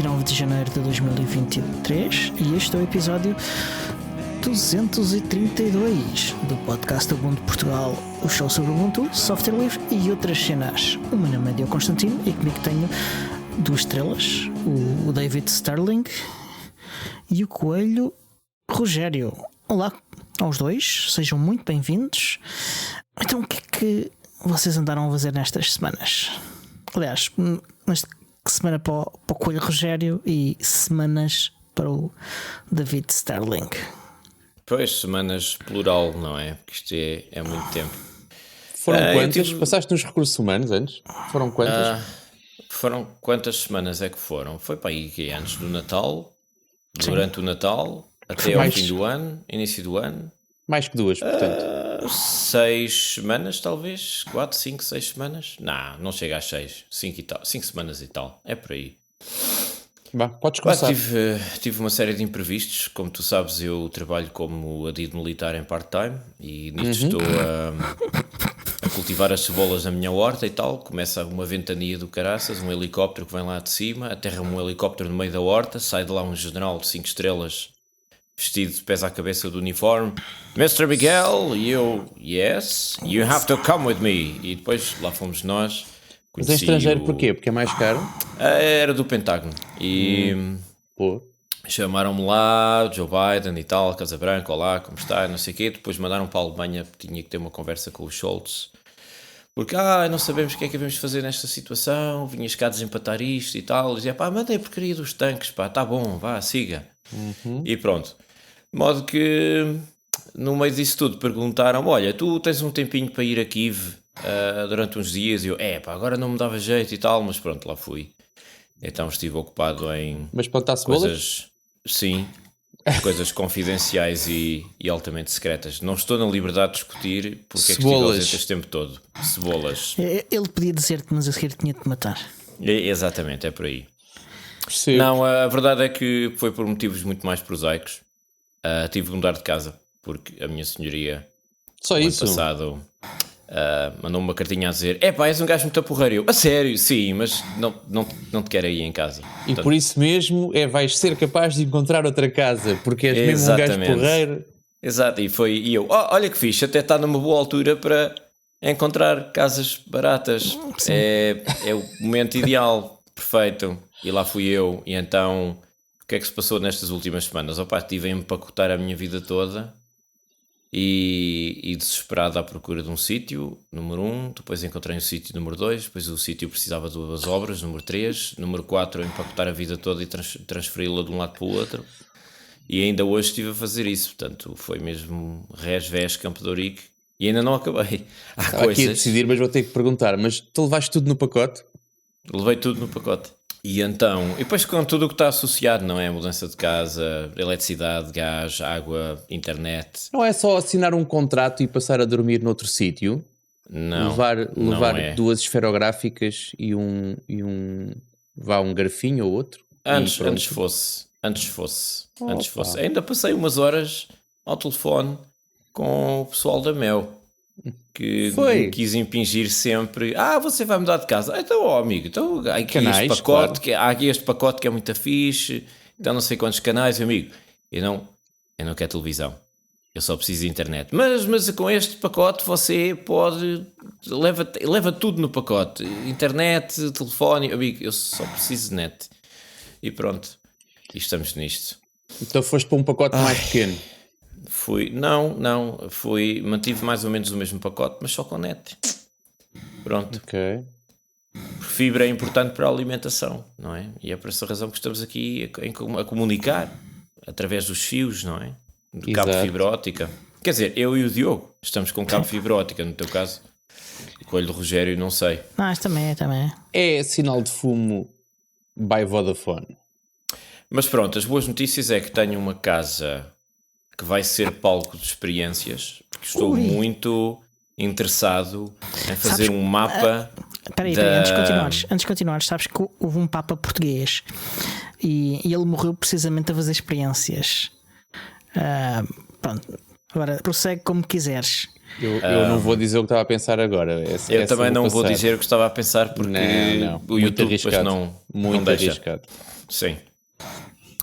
29 de janeiro de 2023 e este é o episódio 232 do podcast Ubuntu Portugal, o show sobre Ubuntu, software livre e outras cenas. O meu nome é Diogo Constantino e comigo tenho 2 estrelas, o David Sterling e o Coelho Rogério. Olá aos dois, sejam muito bem-vindos. Então o que é que vocês andaram a fazer nestas semanas? Aliás, nesta semana para o Coelho Rogério e semanas para o David Sterling. Pois, semanas plural, não é? Porque isto é muito tempo. Foram quantas? Passaste nos recursos humanos antes? Foram quantas? Foram quantas semanas é que foram? Foi para aí que antes do Natal, durante o Natal, até ao fim do ano, início do ano. Mais que 2, portanto. 6 semanas, talvez? 4, 5, 6 semanas? Não chega às 6. 5 e tal. 5 semanas e tal. É por aí. Bah, podes começar. Tive uma série de imprevistos. Como tu sabes, eu trabalho como adido militar em part-time e nisto estou a cultivar as cebolas na minha horta e tal. Começa uma ventania do caraças, um helicóptero que vem lá de cima, aterra-me um helicóptero no meio da horta, sai de lá um general de 5 estrelas vestido de pés à cabeça do uniforme. Mr. Miguel, e eu, yes, you have to come with me. E depois lá fomos nós. Mas em estrangeiro porquê? Porque é mais caro? Era do Pentágono. E chamaram-me lá, Joe Biden e tal, Casa Branca, olá, como está, não sei o quê. Depois mandaram para a Alemanha, tinha que ter uma conversa com o Scholz. Porque, não sabemos o que é que devemos fazer nesta situação, vinhas cá desempatar isto e tal. Dizia, mandei a porcaria dos tanques, tá bom, vá, siga. E pronto. De modo que, no meio disso tudo, perguntaram-me, olha, tu tens um tempinho para ir a Kiev durante uns dias? E eu, agora não me dava jeito e tal, mas pronto, lá fui. Então estive ocupado em coisas, sim, coisas confidenciais e altamente secretas. Não estou na liberdade de discutir porque é que estive ausente este tempo todo. Cebolas. Ele podia dizer-te, mas a seguir tinha de te matar. Exatamente, é por aí. Percebo. Não, a verdade é que foi por motivos muito mais prosaicos. Tive de mudar de casa porque a minha senhoria só ano isso passado mandou-me uma cartinha a dizer: és um gajo muito porreiro. A sério, sim, mas não te quero aí em casa. E portanto, por isso mesmo vais ser capaz de encontrar outra casa, porque és mesmo um gajo porreiro. Exato, e eu, olha que fixe, até está numa boa altura para encontrar casas baratas. É o momento ideal, perfeito. E lá fui eu, e então o que é que se passou nestas últimas semanas? Estive a empacotar a minha vida toda e desesperado à procura de um sítio, número 1, depois encontrei um sítio número 2, depois o sítio precisava de 2 obras, número 3, número 4, empacotar a vida toda e transferi-la de um lado para o outro. E ainda hoje estive a fazer isso, portanto foi mesmo res, vés, Campo de Ourique, e ainda não acabei. Há coisas... aqui a decidir, mas vou ter que perguntar, mas tu levaste tudo no pacote? Levei tudo no pacote. E então, e depois com tudo o que está associado, não é? Mudança de casa, eletricidade, gás, água, internet. Não é só assinar um contrato e passar a dormir noutro sítio? Não. Levar 2 esferográficas e um garfinho ou outro? Antes fosse. Ainda passei umas horas ao telefone com o pessoal da Mel. Que me quis impingir sempre. Você vai mudar de casa. Então, amigo, há aqui este pacote, claro. Há aqui este pacote que é muito fixe. Então não sei quantos canais, amigo. Eu não quero televisão. Eu só preciso de internet. Mas com este pacote você pode... Leva tudo no pacote. Internet, telefone. Amigo, eu só preciso de net. E pronto. E estamos nisto. Então foste para um pacote mais pequeno. Mantive mais ou menos o mesmo pacote, mas só com net. Pronto. Ok. Fibra é importante para a alimentação, não é? E é por essa razão que estamos aqui a comunicar através dos fios, não é? Do cabo de fibra óptica. Quer dizer, eu e o Diogo estamos com cabo de fibra óptica, no teu caso. O Coelho do Rogério, não sei. Mas também. É sinal de fumo by Vodafone. Mas pronto, as boas notícias é que tenho uma casa que vai ser palco de experiências, porque estou muito interessado em fazer um mapa. Espera aí, antes de continuares, sabes que houve um Papa português e ele morreu precisamente a fazer experiências. Pronto, Agora prossegue como quiseres. Eu não vou dizer o que estava a pensar agora. Eu também não vou dizer o que estava a pensar porque não. o YouTube depois não deixa. Arriscado. Sim.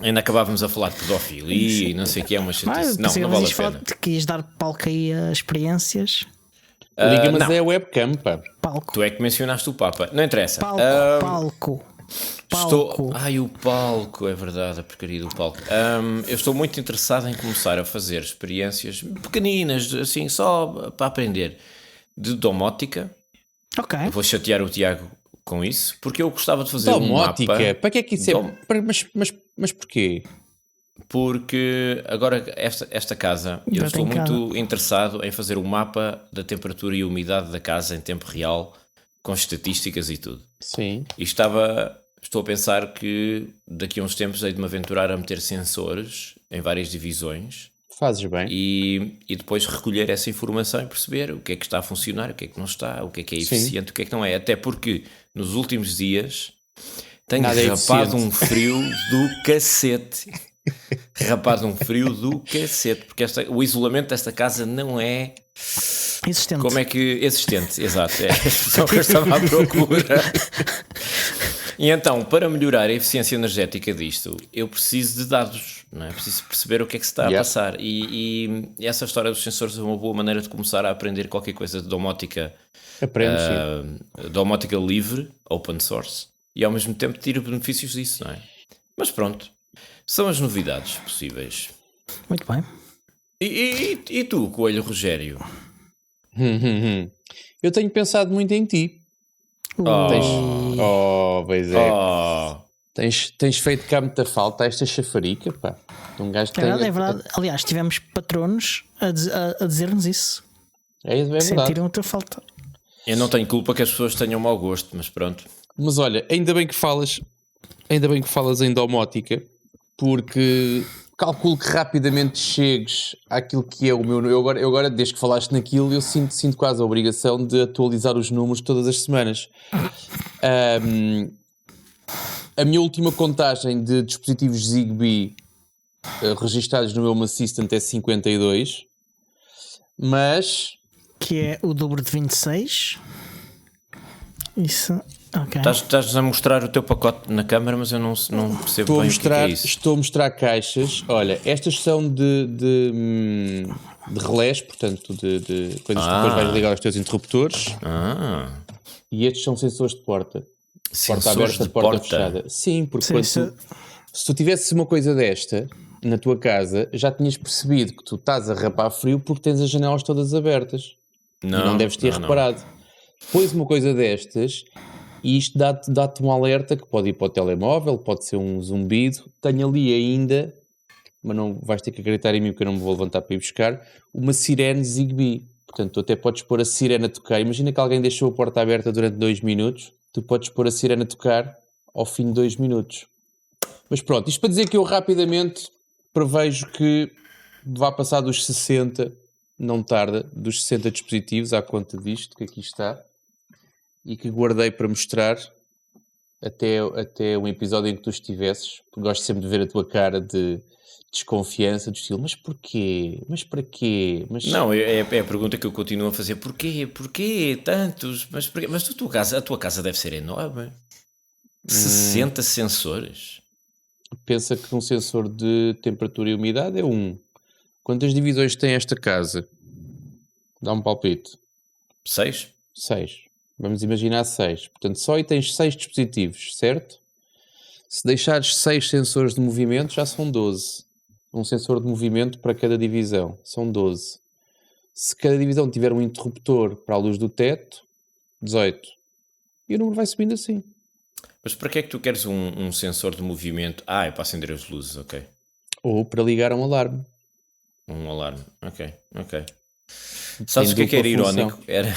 Ainda acabávamos a falar de pedofilia e não sei o que é uma chatice. Não vale a pena. Que ias dar palco aí a experiências. Liga, mas não. é webcam, pá. Palco. Tu é que mencionaste o Papa. Não interessa. Palco. O palco, é verdade, a porcaria do palco. Eu estou muito interessado em começar a fazer experiências pequeninas, assim, só para aprender, de domótica. Ok. Eu vou chatear o Tiago com isso, porque eu gostava de fazer domótica? um mapa. Para que é que isso é? Mas porquê? Porque agora esta casa, eu estou muito interessado em fazer um mapa da temperatura e umidade da casa em tempo real, com estatísticas e tudo. Sim. E estou a pensar que daqui a uns tempos hei de me aventurar a meter sensores em várias divisões. Fazes bem. E depois recolher essa informação e perceber o que é que está a funcionar, o que é que não está, o que é eficiente, Sim. o que é que não é. Até porque nos últimos dias tenho Nada rapado um frio do cacete. Rapado um frio do cacete. Porque o isolamento desta casa não é... Existente. Como é que... Existente, exato. É a expressão que eu estava à procura. E então, para melhorar a eficiência energética disto, eu preciso de dados, não é? Preciso perceber o que é que se está a passar. E essa história dos sensores é uma boa maneira de começar a aprender qualquer coisa de domótica. Aprende, sim. Domótica livre, open source, e ao mesmo tempo tiro benefícios disso, não é? Mas pronto, são as novidades possíveis. Muito bem. E tu, Coelho Rogério? Eu tenho pensado muito em ti. Pois é. Tens feito cá muita falta a esta chafarica, pá. Um gajo é verdade. Aliás, tivemos patronos a dizer-nos isso. É verdade. Sentiram a tua falta. Eu não tenho culpa que as pessoas tenham mau gosto, mas pronto. Mas olha, ainda bem que falas em domótica, porque calculo que rapidamente chegues àquilo que é o meu... Eu agora, desde que falaste naquilo, eu sinto quase a obrigação de atualizar os números todas as semanas. A minha última contagem de dispositivos Zigbee registados no meu Home Assistant é 52, mas... Que é o dobro de 26. Isso... Okay. Estás a mostrar o teu pacote na câmara, mas eu não percebo bem o que é isso. Estou a mostrar caixas. Olha, estas são de relés, portanto, de coisas que depois vais ligar aos teus interruptores. E estes são sensores de porta. Porta aberta, porta fechada. Sim, porque se tu tivesses uma coisa desta na tua casa, já tinhas percebido que tu estás a rapar frio porque tens as janelas todas abertas. Não deves ter reparado. Pois uma coisa destas... E isto dá-te um alerta que pode ir para o telemóvel, pode ser um zumbido. Tenho ali ainda, mas não vais ter que acreditar em mim porque eu não me vou levantar para ir buscar, uma sirene Zigbee. Portanto, tu até podes pôr a sirene a tocar. Imagina que alguém deixou a porta aberta durante 2 minutos, tu podes pôr a sirene a tocar ao fim de 2 minutos. Mas pronto, isto para dizer que eu rapidamente prevejo que vá passar dos 60, não tarda, dos 60 dispositivos à conta disto, que aqui está. E que guardei para mostrar até um episódio em que tu estivesses, porque gosto sempre de ver a tua cara de desconfiança, do estilo, mas porquê? Mas para quê? Não, é a pergunta que eu continuo a fazer, porquê tantos? Mas a tua casa deve ser enorme. 60 sensores? Pensa que um sensor de temperatura e umidade é um. Quantas divisões tem esta casa? Dá um palpite. 6? 6. Vamos imaginar 6. Portanto, só aí tens 6 dispositivos, certo? Se deixares 6 sensores de movimento, já são 12. Um sensor de movimento para cada divisão. São 12. Se cada divisão tiver um interruptor para a luz do teto, 18. E o número vai subindo assim. Mas para que é que tu queres um sensor de movimento? É para acender as luzes, ok. Ou para ligar a um alarme. Um alarme, ok. Sabes o que era irónico? Era...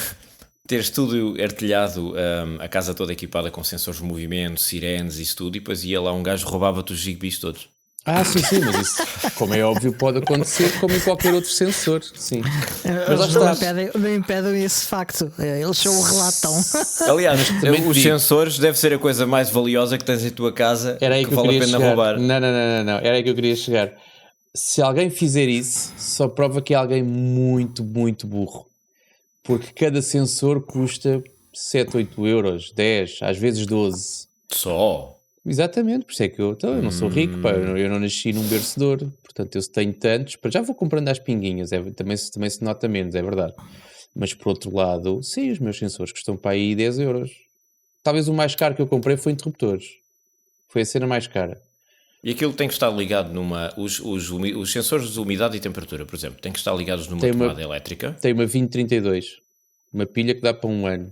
teres tudo artilhado, a casa toda equipada com sensores de movimento, sirenes e isso tudo, e depois ia lá um gajo roubava-te os Zigbees todos. Sim, mas isso, como é óbvio, pode acontecer como em qualquer outro sensor, sim. Mas lá está. Não impedem esse facto, eles só o relatam. Aliás, os sensores deve ser a coisa mais valiosa que tens em tua casa, era aí que vale a pena roubar. Não, era aí que eu queria chegar. se alguém fizer isso, só prova que é alguém muito, muito burro. Porque cada sensor custa 7, 8 euros, 10, às vezes 12. Só? Exatamente, por isso é que eu não sou rico, pá, eu não nasci num berço de ouro. Portanto, eu se tenho tantos, já vou comprando às pinguinhas, também se nota menos, é verdade. Mas por outro lado, sim, os meus sensores custam para aí 10 euros. Talvez o mais caro que eu comprei foi interruptores. Foi a cena mais cara. E aquilo tem que estar ligado numa... Os sensores de umidade e temperatura, por exemplo, têm que estar ligados numa tomada elétrica? Tem uma 2032. Uma pilha que dá para 1 ano.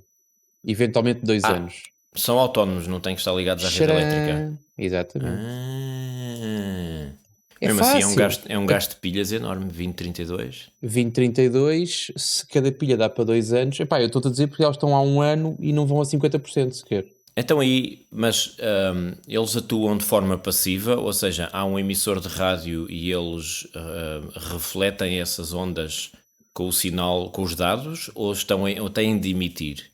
Eventualmente 2 anos. São autónomos, não têm que estar ligados à rede elétrica? Exatamente. Mesmo fácil. Assim é um gasto de pilhas enorme, 2032. 2032, se cada pilha dá para 2 anos... Epá, eu estou-te a dizer porque elas estão há 1 ano e não vão a 50% sequer. Então aí, mas eles atuam de forma passiva, ou seja, há um emissor de rádio e eles refletem essas ondas com o sinal, com os dados, ou têm de emitir?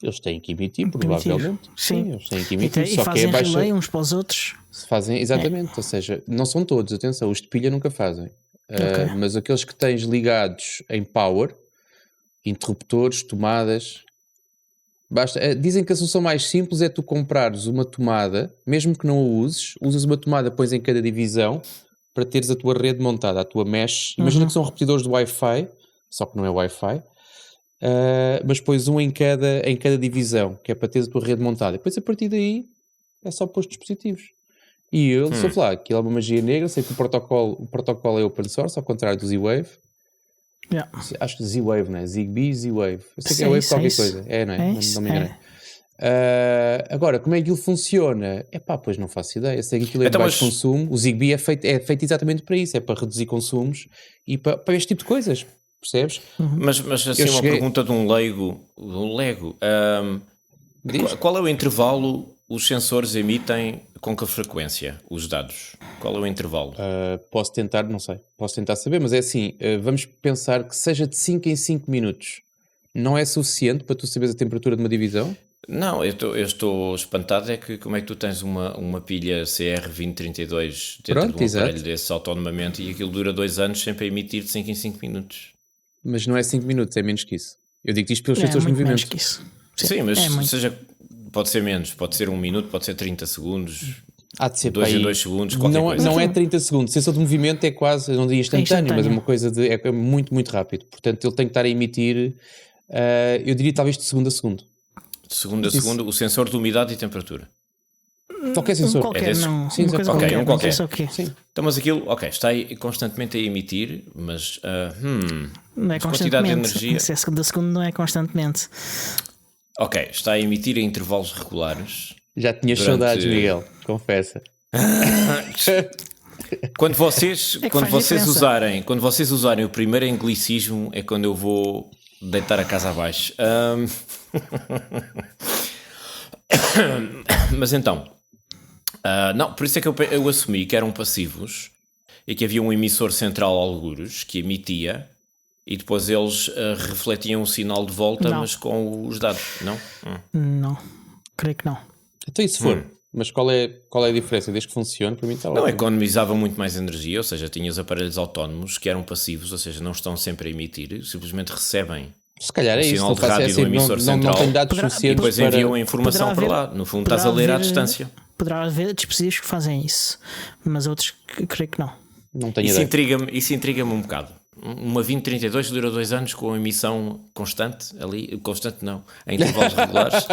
Eles têm que emitir, provavelmente. Sim, eles têm que emitir. E fazem relay uns para os outros. Fazem, exatamente, ou seja, não são todos, atenção, os de pilha nunca fazem. Mas aqueles que tens ligados em power, interruptores, tomadas... Basta, dizem que a solução mais simples é tu comprares uma tomada, mesmo que não a usas uma tomada, pões em cada divisão para teres a tua rede montada, a tua mesh. Imagina que são repetidores de Wi-Fi, só que não é Wi-Fi, mas pões um em cada divisão, que é para teres a tua rede montada. Depois a partir daí é só pôr os dispositivos. E eu sou lá, aquilo é uma magia negra, sei que o protocolo é open source, ao contrário do Z-Wave. Yeah. Acho que Z-Wave, não é? Zigbee, Z-Wave. Eu sei que é Wave qualquer coisa. É, não é? Não me engano. Agora, como é que aquilo funciona? Pois não faço ideia. Sei que aquilo é de baixo consumo. O Zigbee é feito exatamente para isso. É para reduzir consumos e para este tipo de coisas. Percebes? Mas assim, uma pergunta de um leigo. Qual é o intervalo os sensores emitem com que frequência os dados? Qual é o intervalo? Posso tentar, não sei. Posso tentar saber, mas é assim, vamos pensar que seja de 5 em 5 minutos. Não é suficiente para tu saberes a temperatura de uma divisão? Não, eu estou espantado é que como é que tu tens uma pilha CR2032 dentro de um aparelho desse autonomamente e aquilo dura 2 anos sempre a emitir de 5 em 5 minutos. Mas não é 5 minutos, é menos que isso. Eu digo isto pelos sensores de movimento. Menos que isso. Sim, mas seja... Pode ser menos, pode ser 1 minuto, pode ser 30 segundos, há de ser 2 em 2 segundos, qualquer coisa. Não é 30 segundos, sensor de movimento é quase, eu não diria instantâneo, mas é uma coisa é muito, muito rápido. Portanto, ele tem que estar a emitir, eu diria talvez de segundo a segundo. De segundo a segundo, o sensor de umidade e temperatura. Qualquer sensor. Qualquer, não. Sim, um qualquer. Sim. Então, mas aquilo, está aí constantemente a emitir, mas não é quantidade de energia. Se é segundo a segundo, não é constantemente. Ok, está a emitir em intervalos regulares. Já tinhas saudades, Miguel, confessa. Quando vocês usarem o primeiro anglicismo é quando eu vou deitar a casa abaixo. Mas então, não, por isso é que eu assumi que eram passivos e que havia um emissor central algures que emitia. E depois eles refletiam o sinal de volta, mas com os dados, não? Não, creio que não. Então e se for? Mas qual é a diferença? Desde que funcione, para mim está ótimo. Não, economizava muito mais energia, ou seja, tinhas aparelhos autónomos que eram passivos, ou seja, não estão sempre a emitir, simplesmente recebem se calhar é o sinal isso, de rádio do emissor central não dados e depois enviam a informação para lá. No fundo estás a ler à distância. Poderá haver dispositivos que fazem isso, mas outros creio que não. Não tenho ideia. Isso intriga-me um bocado. Uma 2032 dura 2 anos com emissão constante ali, constante não, em intervalos regulares.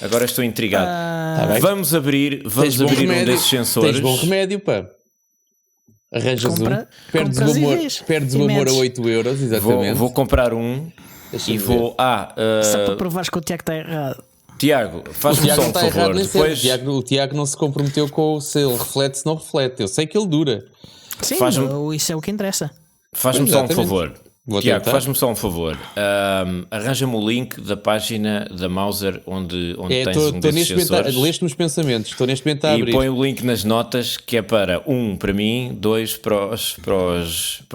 Agora estou intrigado. Vamos abrir um desses sensores. Tens bom remédio, pá. Arranjas perdes o amor a 8 euros, exatamente. Vou comprar um. Deixa-me e vou. Só para provares que o Tiago está errado. Tiago, faz-me só um favor. Depois... O Tiago não se comprometeu com se ele reflete, se não reflete. Eu sei que ele dura. Sim, isso é o que interessa. Faz-me só um favor. Tiago, faz-me só um favor. Arranja-me o link da página da Mouser onde tens um desses sensores. Leste-me os pensamentos. Estou neste momento a abrir. E põe o link nas notas que é para para mim, 2 para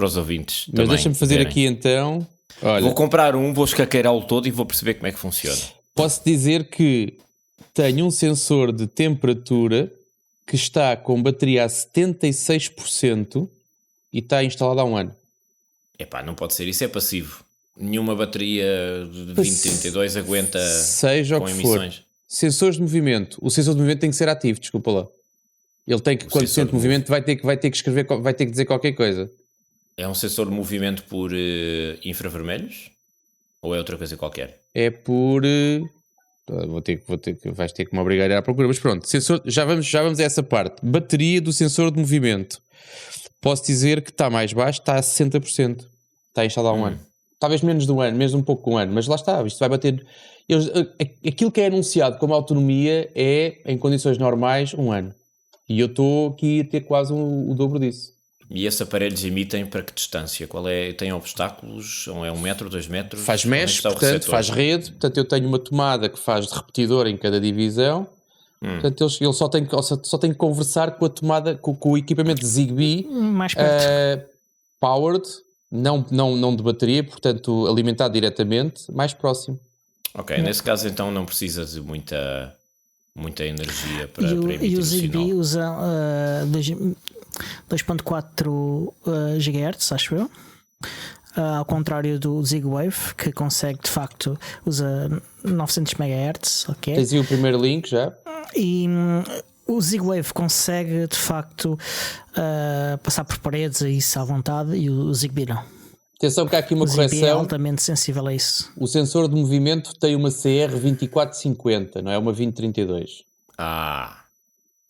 os ouvintes. Mas deixa-me fazer aqui então. Olha, vou comprar vou escaqueirá-lo todo e vou perceber como é que funciona. Posso dizer que tenho um sensor de temperatura que está com bateria a 76% e está instalada há um ano. Epá, não pode ser, isso é passivo. Nenhuma bateria de 2032 aguenta seja com o que emissões. For. Sensores de movimento. O sensor de movimento tem que ser ativo, desculpa lá. Ele tem que, quando sente movimento, vai ter que escrever, vai ter que dizer qualquer coisa. É um sensor de movimento por infravermelhos? Ou é outra coisa qualquer? É por... vais ter que me obrigar a ir à procura. Mas pronto, sensor, já vamos a essa parte. Bateria do sensor de movimento. Posso dizer que está mais baixo, está a 60%. Está instalado há um ano. Talvez menos de um ano, mesmo um pouco um ano. Mas lá está, isto vai bater... aquilo que é anunciado como autonomia é, em condições normais, um ano. E eu estou aqui a ter quase o dobro disso. E esses aparelhos emitem para que distância? Qual é? Tem obstáculos? Ou é 1 metro, 2 metros? Faz mesh, portanto, faz rede. Portanto, eu tenho uma tomada que faz de repetidor em cada divisão. Portanto, ele só tem que conversar com a tomada, com o equipamento de Zigbee mais perto. Powered, não de bateria, portanto, alimentado diretamente, mais próximo. Ok, nesse caso então não precisa de muita energia para emitir e o Zigbee sinal. Usa 2.4 GHz, acho eu, ao contrário do Z-Wave, que consegue de facto, usa 900 MHz. Okay? Tens aí o primeiro link já? E o Z-Wave consegue de facto passar por paredes e isso à vontade, e o Zigbee não. Atenção que há aqui uma correção. O Zigbee é altamente sensível a isso. O sensor de movimento tem uma CR2450, não é uma 2032.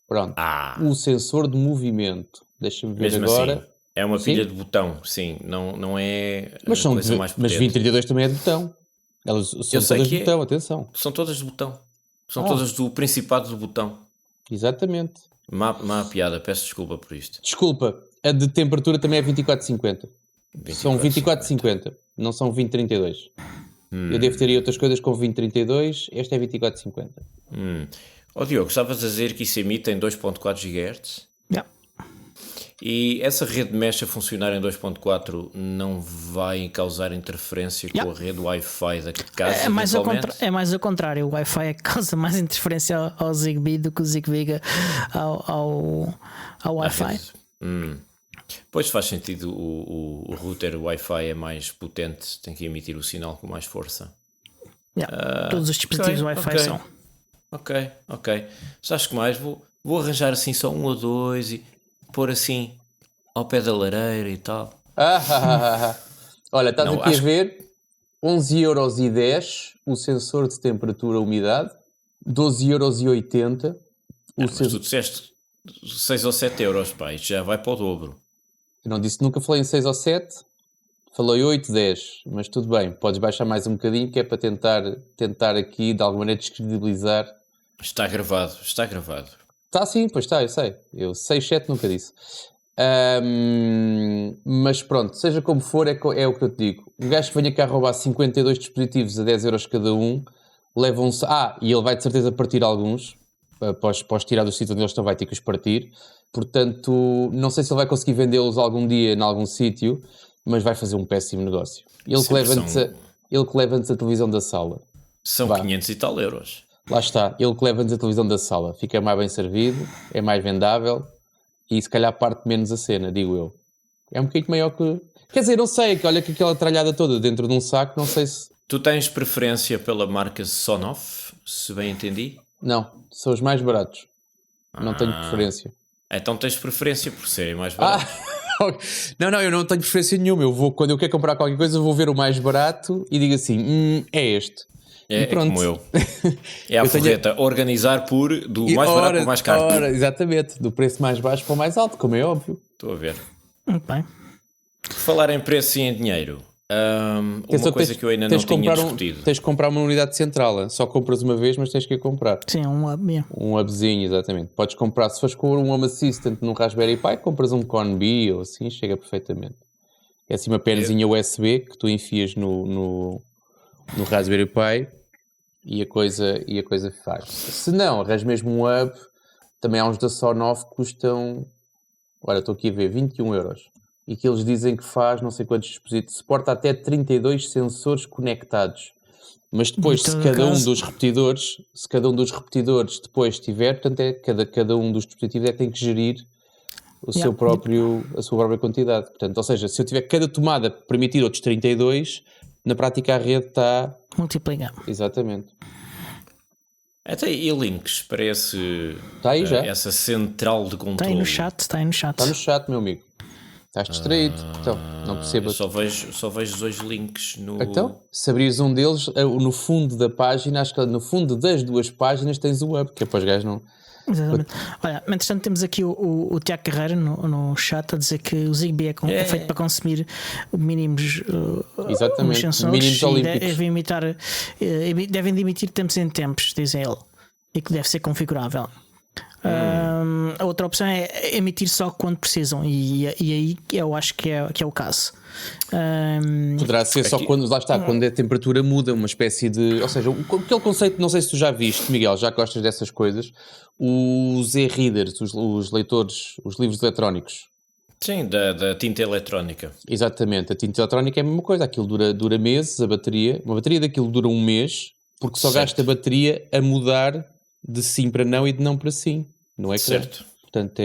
Pronto. O sensor de movimento. Deixa-me ver mesmo agora. Assim, é uma pilha de botão, sim. Não é mas a coisa mais potente. Mas 2032 também é de botão. Elas são todas de botão, atenção. São todas de botão. São todas do Principado do botão. Exatamente. Má piada, peço desculpa por isto. Desculpa, a de temperatura também é 2450. São 2450, não são 2032. Eu devo ter aí outras coisas com 2032, esta é 2450. Diogo, estavas a dizer que isso emite em 2.4 GHz? E essa rede mesh a funcionar em 2.4 não vai causar interferência com a rede Wi-Fi da casa? É mais ao contrário. O Wi-Fi é que causa mais interferência ao Zigbee do que o Zigbee ao Wi-Fi. Pois faz sentido, o router Wi-Fi é mais potente, tem que emitir o sinal com mais força. Todos os dispositivos Wi-Fi são. Ok. Sabes que mais? Vou arranjar assim só um ou dois e pôr assim ao pé da lareira e tal. Olha, estás aqui a ver 11,10€ o sensor de temperatura e umidade, 12,80€. Mas tu disseste 6 ou 7 euros, pá, isto já vai para o dobro. Eu não disse, nunca falei em 6 ou 7, falei 8, 10, mas tudo bem, podes baixar mais um bocadinho que é para tentar aqui de alguma maneira descredibilizar. Está gravado. Está sim, pois está, eu sei. Eu 6, 7 nunca disse. Mas pronto, seja como for, é o que eu te digo. Um gajo que venha cá roubar 52 dispositivos a 10€ cada um, levam-se... e ele vai de certeza partir alguns, após tirar do sítio onde eles estão, vai ter que os partir. Portanto, não sei se ele vai conseguir vendê-los algum dia em algum sítio, mas vai fazer um péssimo negócio. Ele que leva-nos a televisão da sala. São 500 e tal euros. Lá está, ele que leva-nos a televisão da sala. Fica mais bem servido, é mais vendável e se calhar parte menos a cena, digo eu. É um bocadinho maior que... Quer dizer, não sei, olha que aquela tralhada toda dentro de um saco, não sei se... Tu tens preferência pela marca Sonoff, se bem entendi? Não, são os mais baratos. Não tenho preferência. Então tens preferência por serem mais baratos. Não, eu não tenho preferência nenhuma. Quando eu quero comprar qualquer coisa, eu vou ver o mais barato e digo assim, é este. É como eu. É a forreta. Organizar do mais barato para o mais caro. Exatamente. Do preço mais baixo para o mais alto, como é óbvio. Estou a ver. Bem. Falar em preço e em dinheiro. Uma coisa que eu ainda não tinha discutido. Tens de comprar uma unidade central. Só compras uma vez, mas tens que a comprar. Sim, um hub. Um hubzinho, exatamente. Podes comprar, se fores com um Home Assistant num Raspberry Pi, compras um Conbee ou assim, chega perfeitamente. É assim uma penazinha USB que tu enfias no Raspberry Pi e a coisa faz. Se não, arranjas mesmo um hub. Também há uns da Sonoff que custam, olha, estou aqui a ver, 21€. E que eles dizem que faz não sei quantos dispositivos, suporta até 32 sensores conectados. Mas depois, Então, se no cada um caso- dos repetidores depois tiver, portanto, cada um dos dispositivos tem que gerir a sua própria quantidade. Portanto, ou seja, se eu tiver cada tomada permitir outros 32, na prática a rede está... Multiplica. Exatamente. Até e links para Está aí já. essa central de controle. Está aí no chat, está aí no chat. Está no chat, meu amigo. Estás distraído. Então, não percebo. Eu só vejo os dois links no... Então, se abrires um deles, no fundo da página, acho que no fundo das duas páginas tens o hub, que é para os gajos não... Exatamente. Olha, entretanto temos aqui o Tiago Carreira no chat a dizer que o Zigbee é feito para consumir mínimos Exatamente, sensores mínimos e olímpicos. devem de emitir tempos em tempos, diz ele, e que deve ser configurável. A outra opção é emitir só quando precisam, e aí eu acho que é o caso. Poderá ser só quando, lá está, quando a temperatura muda, uma espécie de... Ou seja, aquele conceito, não sei se tu já viste, Miguel, já gostas dessas coisas, os e-readers, os leitores, os livros eletrónicos. Sim, da tinta eletrónica. Exatamente, a tinta eletrónica é a mesma coisa, aquilo dura meses, a bateria, uma bateria daquilo dura um mês, porque só gasta a bateria a mudar de sim para não e de não para sim, não é? Certo. Portanto,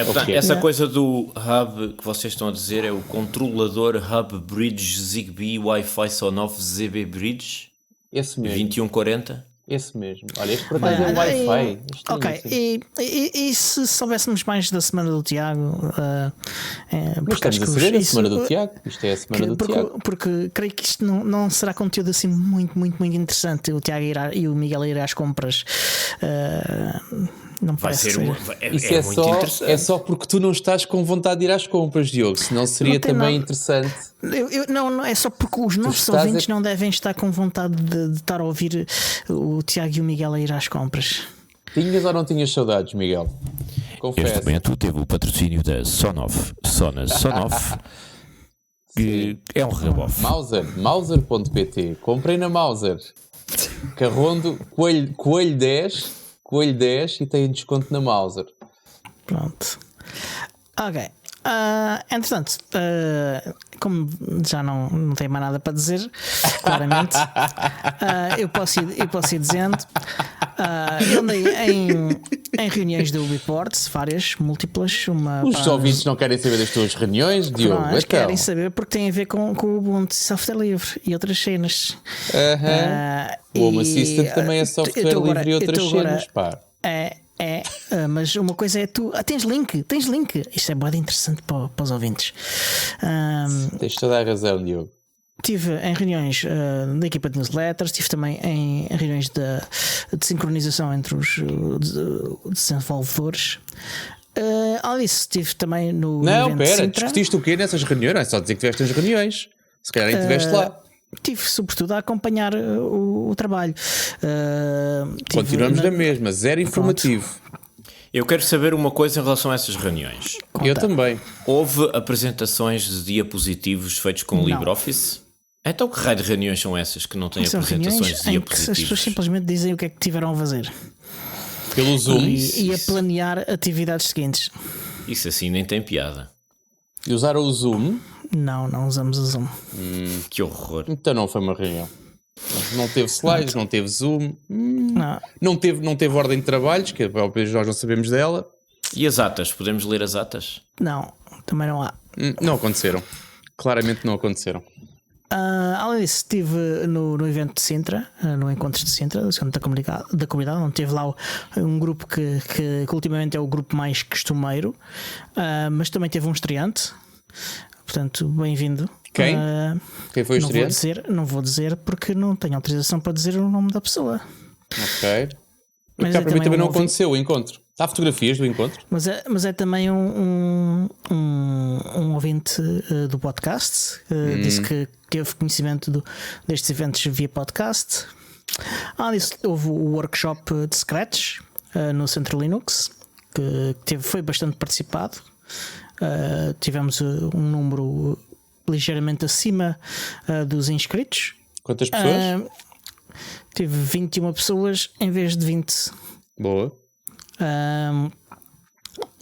portanto, essa coisa do hub que vocês estão a dizer é o controlador Hub Bridge Zigbee Wi-Fi Sonoff ZB Bridge esse mesmo. 2140. Esse mesmo. Olha, este por acaso é um Wi-Fi. Ok, e se soubéssemos mais da semana do Tiago? Mas estamos a saber a semana do Tiago. Isto é a semana do Tiago. Porque creio que isto não será conteúdo assim muito interessante. O Tiago e o Miguel irem às compras. Não vai parece ser isso é muito interessante. É só porque tu não estás com vontade de ir às compras, Diogo. Senão seria também interessante. Não, é só porque os nossos ouvintes não devem estar com vontade de estar a ouvir o Tiago e o Miguel a ir às compras. Tinhas ou não tinhas saudades, Miguel? Confesso. Este momento teve o patrocínio da Sonoff. Sonoff, que é um rebofe. Mauser.pt. Comprei na Mauser. Carrondo, Coelho 10 e tem desconto na Mauser. Pronto. Ok. Entretanto, como já não tenho mais nada para dizer, claramente, eu posso ir dizendo. Eu andei em reuniões do Ubiports, várias, múltiplas. Os ouvintes não querem saber das tuas reuniões, Diogo? Não, querem saber porque tem a ver com o Ubuntu software livre e outras cenas. O Home Assistant também é software livre e outras cenas, pá. Mas uma coisa é tu. Tens link. Isto é bem interessante para os ouvintes. Tens toda a razão, Diogo. Estive em reuniões da equipa de newsletters, estive também em reuniões de sincronização entre os desenvolvedores. Além disso, estive também no. Não, evento pera, Sintra. discutiste o quê nessas reuniões? Não é só dizer que tiveste nas reuniões. Se calhar nem estiveste lá. Estive sobretudo a acompanhar o trabalho. Continuamos na mesma, zero informativo. Eu quero saber uma coisa em relação a essas reuniões. Eu também. Houve apresentações de diapositivos feitos com LibreOffice? Então que raio de reuniões são essas que não têm São apresentações reuniões de em que as pessoas diapositivos? simplesmente dizem o que é que tiveram a fazer. Pelo Zoom. E a planear atividades seguintes. Isso assim nem tem piada. E usaram o Zoom? Não usamos o Zoom. Que horror. Então não foi uma reunião. Não teve slides, não teve Zoom. Não teve ordem de trabalhos, que nós não sabemos dela. E as atas? Podemos ler as atas? Não, também não há. Não aconteceram. Claramente não aconteceram. Além disso, estive no evento de Sintra, no Encontros de Sintra, do Centro da Comunidade, onde teve lá um grupo que ultimamente é o grupo mais costumeiro, mas também teve um estreante, portanto, bem-vindo. Quem? Quem foi o estreante? Não vou dizer porque não tenho autorização para dizer o nome da pessoa. Ok. Mas cá para mim também não aconteceu o encontro. Há fotografias do encontro? Mas é também um ouvinte do podcast. Disse que teve conhecimento destes eventos via podcast. Disso, houve o workshop de Scratch no Centro Linux, que foi bastante participado. Tivemos um número ligeiramente acima dos inscritos. Quantas pessoas? Tive 21 pessoas em vez de 20. Boa.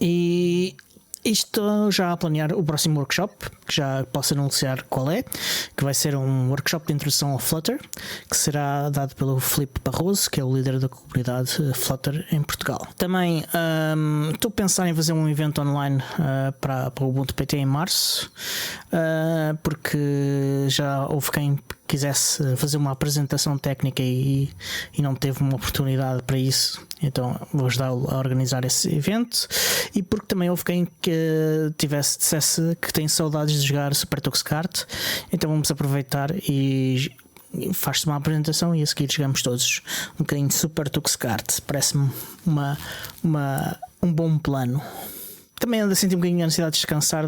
E estou já a planear o próximo workshop, que já posso anunciar qual é, que vai ser um workshop de introdução ao Flutter, que será dado pelo Filipe Barroso, que é o líder da comunidade Flutter em Portugal. Também estou a pensar em fazer um evento online para o Ubuntu PT em março, porque já houve quem quisesse fazer uma apresentação técnica e não teve uma oportunidade para isso, então vou ajudá-lo a organizar esse evento, e porque também houve quem que dissesse que tem saudades de jogar Super Tux Kart, então vamos aproveitar e faz-se uma apresentação e a seguir jogamos todos um bocadinho de Super Tux Kart. Parece-me um bom plano. Também ando a sentir um bocadinho a necessidade de descansar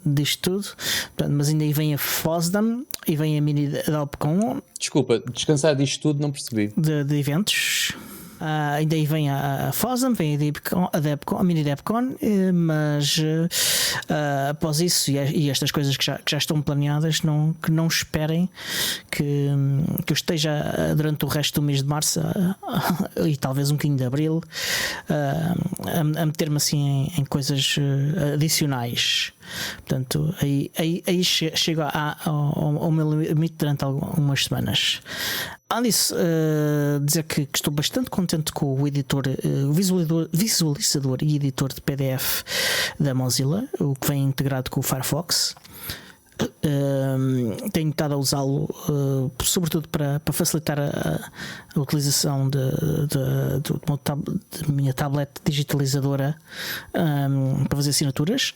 disto tudo, portanto, mas ainda aí vem a FOSDEM e vem a Mini DevCon. Desculpa, descansar disto tudo não percebi. De eventos. Ainda aí vem a FOSDEM, vem a Mini DevCon, mas após isso e estas coisas que já estão planeadas, que não esperem que eu esteja durante o resto do mês de março e talvez um bocadinho de abril a meter-me assim em coisas adicionais. Portanto, aí chego ao meu limite durante algumas semanas. Além disso, dizer que estou bastante contente com o editor, visualizador e editor de PDF da Mozilla, o que vem integrado com o Firefox. Tenho estado a usá-lo sobretudo para facilitar a utilização da minha tablet digitalizadora para fazer assinaturas,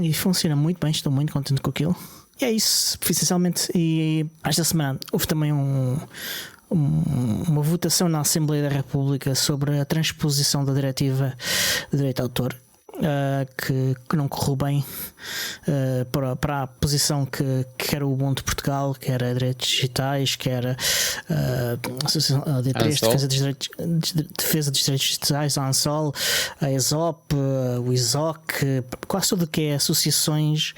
e funciona muito bem, estou muito contente com aquilo. E é isso, essencialmente. E esta semana houve também uma votação na Assembleia da República sobre a transposição da diretiva de direito de autor, que não correu bem para a posição que era o Ubuntu Portugal, que era Direitos Digitais, que era a Associação D3, Defesa dos Direitos Digitais, a ANSOL, a ESOP, o ISOC, quase tudo o que é associações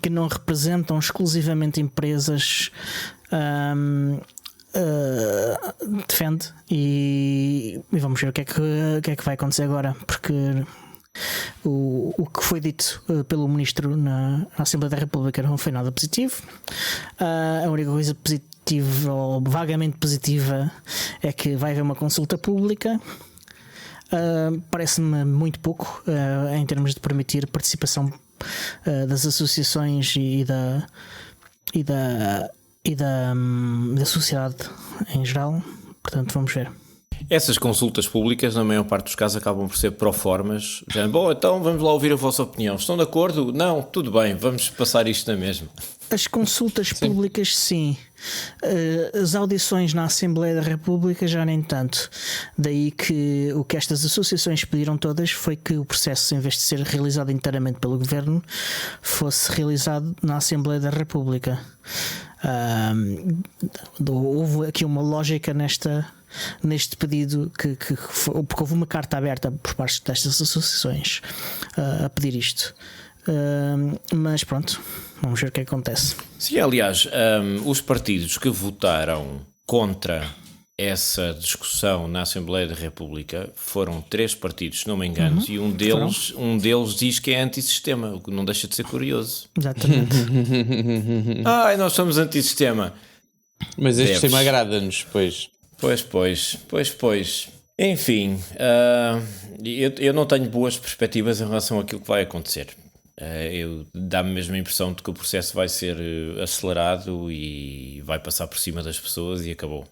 que não representam exclusivamente empresas. Defende e vamos ver o que é que vai acontecer agora, porque o que foi dito pelo Ministro na Assembleia da República não foi nada positivo. A única coisa positiva ou vagamente positiva é que vai haver uma consulta pública. Parece-me muito pouco em termos de permitir participação das associações e da sociedade em geral. Portanto, vamos ver. Essas consultas públicas, na maior parte dos casos, acabam por ser pró-formas. Bom, então vamos lá ouvir a vossa opinião. Estão de acordo? Não, tudo bem, vamos passar isto na mesma. As consultas públicas, sim. As audições na Assembleia da República já nem tanto. Daí que o que estas associações pediram todas foi que o processo, em vez de ser realizado inteiramente pelo Governo, fosse realizado na Assembleia da República. Houve aqui uma lógica neste pedido porque houve uma carta aberta por parte destas associações a pedir isto. Mas pronto, vamos ver o que acontece. Sim, aliás, os partidos que votaram contra essa discussão na Assembleia da República foram 3 partidos, se não me engano, e um deles diz que é antissistema, o que não deixa de ser curioso. Exatamente. Nós somos antissistema. Mas este sistema agrada-nos, pois. Pois. Enfim, eu não tenho boas perspectivas em relação àquilo que vai acontecer. Dá-me mesmo a impressão de que o processo vai ser acelerado e vai passar por cima das pessoas e acabou.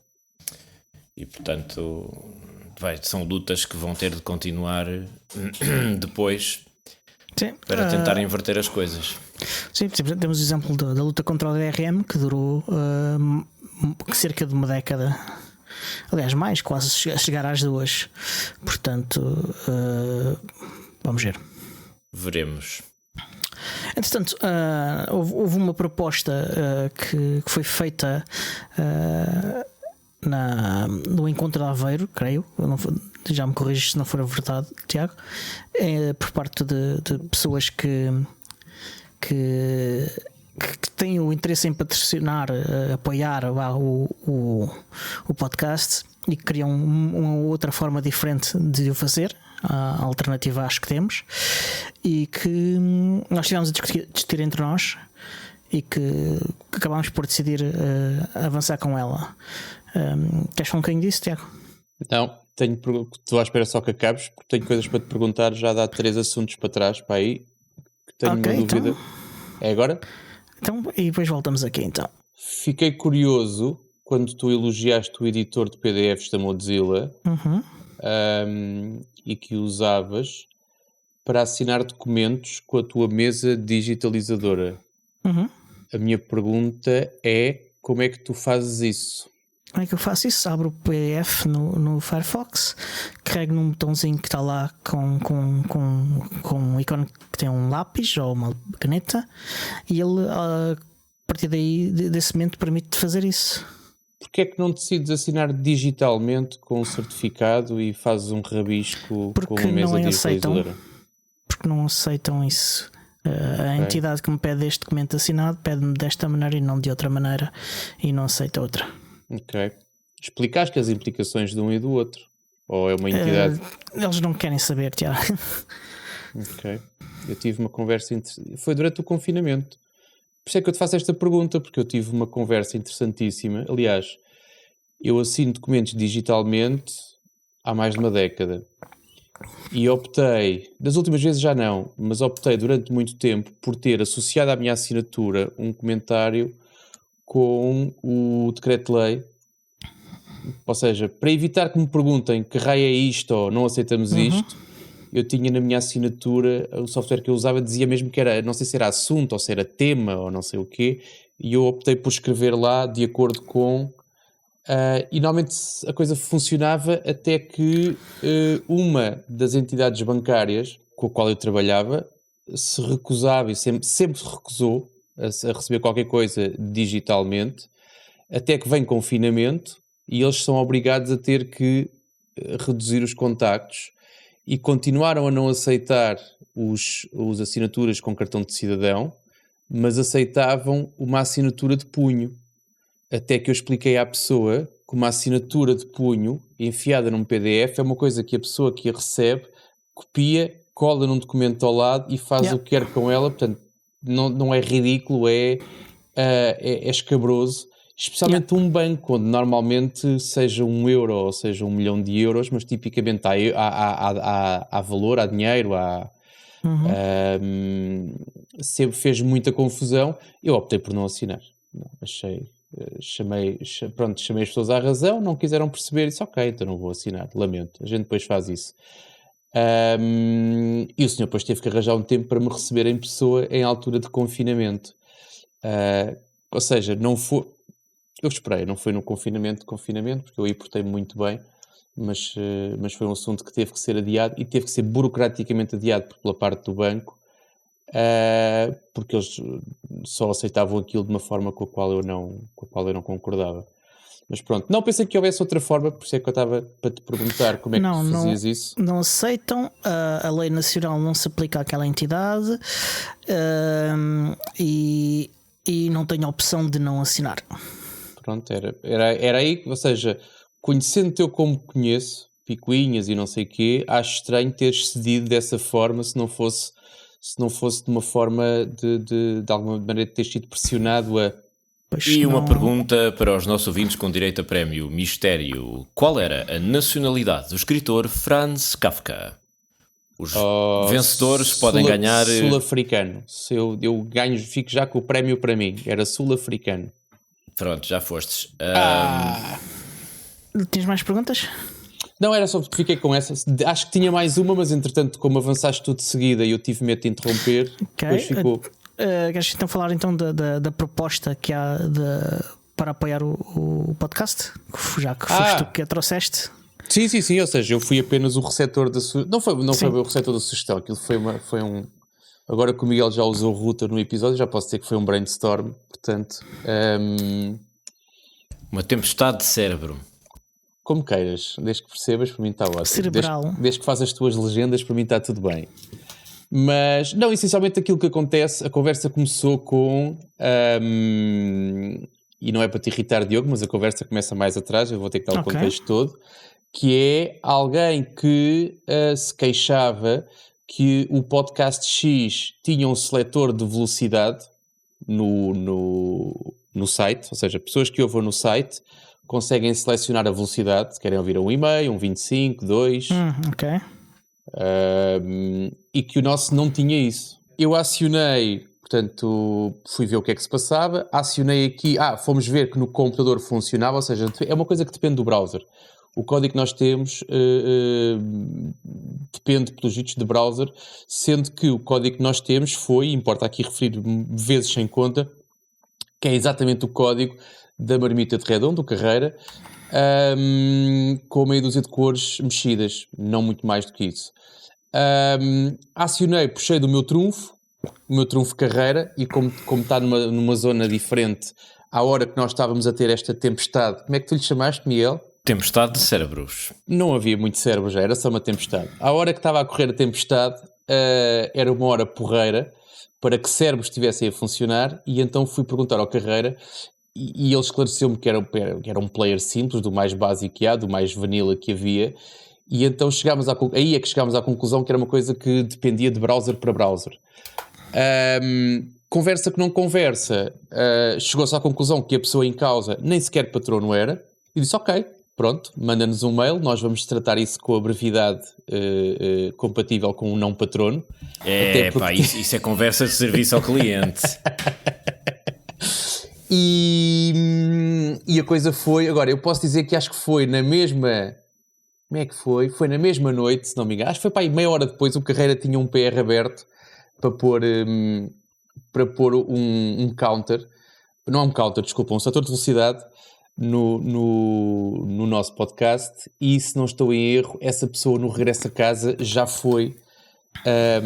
E portanto são lutas que vão ter de continuar depois. Sim, para tentar inverter as coisas. Sim, temos o exemplo da luta contra o DRM, que durou cerca de uma década. Aliás, mais, quase a chegar às 2. Portanto, vamos ver. Veremos. Entretanto, houve uma proposta que foi feita no encontro de Aveiro, creio, já me corriges se não for a verdade, Tiago, por parte de pessoas que têm o interesse em patrocinar, apoiar o podcast e que criam uma outra forma diferente de o fazer. a alternativa às que temos, e que nós estivemos a discutir entre nós e que acabámos por decidir avançar com ela. Queres falar um bocadinho disso, Tiago? Não, estou à espera só que acabes, porque tenho coisas para te perguntar. Já dá 3 assuntos para trás, para aí, que tenho uma dúvida. Então, é agora? Então, e depois voltamos aqui então. Fiquei curioso quando tu elogiaste o editor de PDFs da Mozilla e que usavas para assinar documentos com a tua mesa digitalizadora. A minha pergunta é: como é que tu fazes isso? Como é que eu faço isso? Abro o PDF no Firefox, carrego num botãozinho que está lá com um ícone que tem um lápis ou uma caneta, e ele, a partir daí, desse momento, permite fazer isso. Porquê é que não decides assinar digitalmente com um certificado e fazes um rabisco com uma mesa digitalizadora? Porque não aceitam isso. A entidade que me pede este documento assinado pede-me desta maneira e não de outra maneira, e não aceita outra. Ok. Explicaste as implicações de um e do outro? Ou é uma entidade? Eles não querem saber, Tiago. Ok. Eu tive uma conversa... Foi durante o confinamento. Por isso é que eu te faço esta pergunta, porque eu tive uma conversa interessantíssima. Aliás, eu assino documentos digitalmente há mais de uma década. E optei, das últimas vezes já não, mas optei durante muito tempo por ter associado à minha assinatura um comentário com o decreto-lei. Ou seja, para evitar que me perguntem que raio é isto ou não aceitamos isto, eu tinha na minha assinatura, o software que eu usava dizia mesmo que era, não sei se era assunto ou se era tema ou não sei o quê, e eu optei por escrever lá de acordo com... e normalmente a coisa funcionava até que uma das entidades bancárias com a qual eu trabalhava se recusava, e sempre se recusou a receber qualquer coisa digitalmente, até que vem confinamento e eles são obrigados a ter que reduzir os contactos, e continuaram a não aceitar os assinaturas com cartão de cidadão, mas aceitavam uma assinatura de punho. Até que eu expliquei à pessoa que uma assinatura de punho enfiada num PDF é uma coisa que a pessoa que a recebe copia, cola num documento ao lado e faz o que quer com ela. Portanto, não é ridículo, é escabroso. Especialmente um banco, onde normalmente seja €1 ou seja 1 milhão de euros, mas tipicamente há valor, há dinheiro, sempre fez muita confusão. Eu optei por não assinar. Chamei as pessoas à razão, não quiseram perceber, disse ok, então não vou assinar, lamento, a gente depois faz isso. E o senhor depois teve que arranjar um tempo para me receber em pessoa em altura de confinamento. Ou seja, eu esperei, não foi no confinamento, porque eu aí portei-me muito bem, mas foi um assunto que teve que ser adiado e teve que ser burocraticamente adiado pela parte do banco, porque eles só aceitavam aquilo de uma forma com a qual eu não concordava. Mas pronto, não pensei que houvesse outra forma, por isso é que eu estava para te perguntar como é que tu fazias isso. Não aceitam, a lei nacional não se aplica àquela entidade, e não tenho a opção de não assinar. Pronto, era aí, ou seja, conhecendo-te eu como conheço, picuinhas e não sei o quê, acho estranho teres cedido dessa forma, se não fosse de uma forma de alguma maneira teres sido pressionado a... Uma pergunta para os nossos ouvintes com direito a prémio mistério: qual era a nacionalidade do escritor Franz Kafka? Os vencedores podem ganhar... Sul-africano. Se eu ganho, fico já com o prémio para mim, era sul-africano. Pronto, já fostes. Tens mais perguntas? Não, era só porque fiquei com essa. Acho que tinha mais uma, mas entretanto, como avançaste tudo de seguida e eu tive medo de interromper, depois ficou... Queres então falar então da proposta que há para apoiar o podcast? Já que foste tu que a trouxeste. Sim, ou seja, eu fui apenas o receptor da sugestão. Não foi o receptor da sugestão, aquilo foi um... Agora que o Miguel já usou o router no episódio, já posso dizer que foi um brainstorm, portanto... Uma tempestade de cérebro. Como queiras, desde que percebas, para mim está ótimo. Cerebral. Desde que faças as tuas legendas, para mim está tudo bem. Mas, não, essencialmente aquilo que acontece, a conversa começou com... e não é para te irritar, Diogo, mas a conversa começa mais atrás, eu vou ter que dar o contexto todo. que é alguém que se queixava que o podcast X tinha um seletor de velocidade no site, ou seja, pessoas que ouvem no site conseguem selecionar a velocidade, se querem ouvir a 1,5, 1,25, 2, Ok. e que o nosso não tinha isso. Eu acionei, portanto, fui ver o que é que se passava, acionei aqui, fomos ver que no computador funcionava, ou seja, é uma coisa que depende do browser. O código que nós temos depende, pelos vistos, de browser, sendo que o código que nós temos foi, importa aqui referir vezes sem conta, que é exatamente o código da marmita de Redondo, do Carreira, com meia dúzia de cores mexidas, não muito mais do que isso. Acionei, puxei do meu trunfo Carreira, e como está numa zona diferente, à hora que nós estávamos a ter esta tempestade, como é que tu lhe chamaste, Miguel? Tempestade de cérebros. Não havia muito cérebro já, era só uma tempestade. À hora que estava a correr a tempestade, era uma hora porreira para que cérebros estivessem a funcionar, e então fui perguntar ao Carreira, e ele esclareceu-me que era um player simples, do mais básico que há, do mais vanilla que havia, e então chegámos à conclusão que era uma coisa que dependia de browser para browser. Conversa que não conversa, chegou-se à conclusão que a pessoa em causa nem sequer patrono era, e disse ok, pronto, manda-nos um mail, nós vamos tratar isso com a brevidade compatível com um não patrono. Isso é conversa de serviço ao cliente. E a coisa foi, agora eu posso dizer que acho que foi na mesma, como é que foi? Foi na mesma noite, se não me engano, acho que foi para aí meia hora depois, o Carreira tinha um PR aberto para pôr um counter, não é um counter, desculpa, um seletor de velocidade no nosso podcast, e se não estou em erro, essa pessoa no regresso a casa já foi a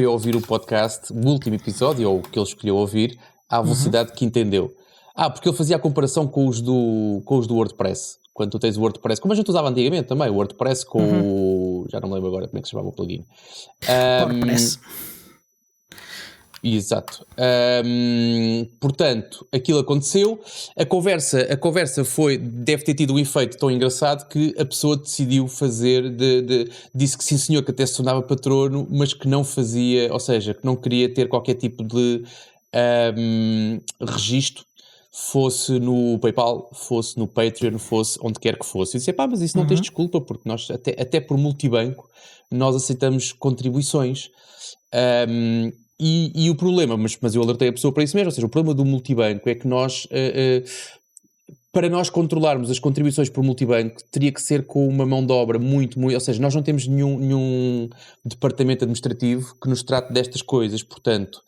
ouvir o podcast, o último episódio, ou o que ele escolheu ouvir, à velocidade que entendeu. Porque ele fazia a comparação com os do WordPress. Quando tu tens o WordPress, como a gente usava antigamente também, o WordPress com o... Já não me lembro agora como é que se chamava o plugin. WordPress. Exato. Portanto, aquilo aconteceu. A conversa deve ter tido um efeito tão engraçado que a pessoa decidiu fazer, disse que sim senhor, que até se tornava patrono, mas que não fazia, ou seja, que não queria ter qualquer tipo de registro, fosse no PayPal, fosse no Patreon, fosse onde quer que fosse. Eu disse, mas isso não tens desculpa, porque nós, até por multibanco, nós aceitamos contribuições. E o problema, mas eu alertei a pessoa para isso mesmo, ou seja, o problema do multibanco é que nós, para nós controlarmos as contribuições por multibanco, teria que ser com uma mão de obra muito, ou seja, nós não temos nenhum departamento administrativo que nos trate destas coisas. Portanto,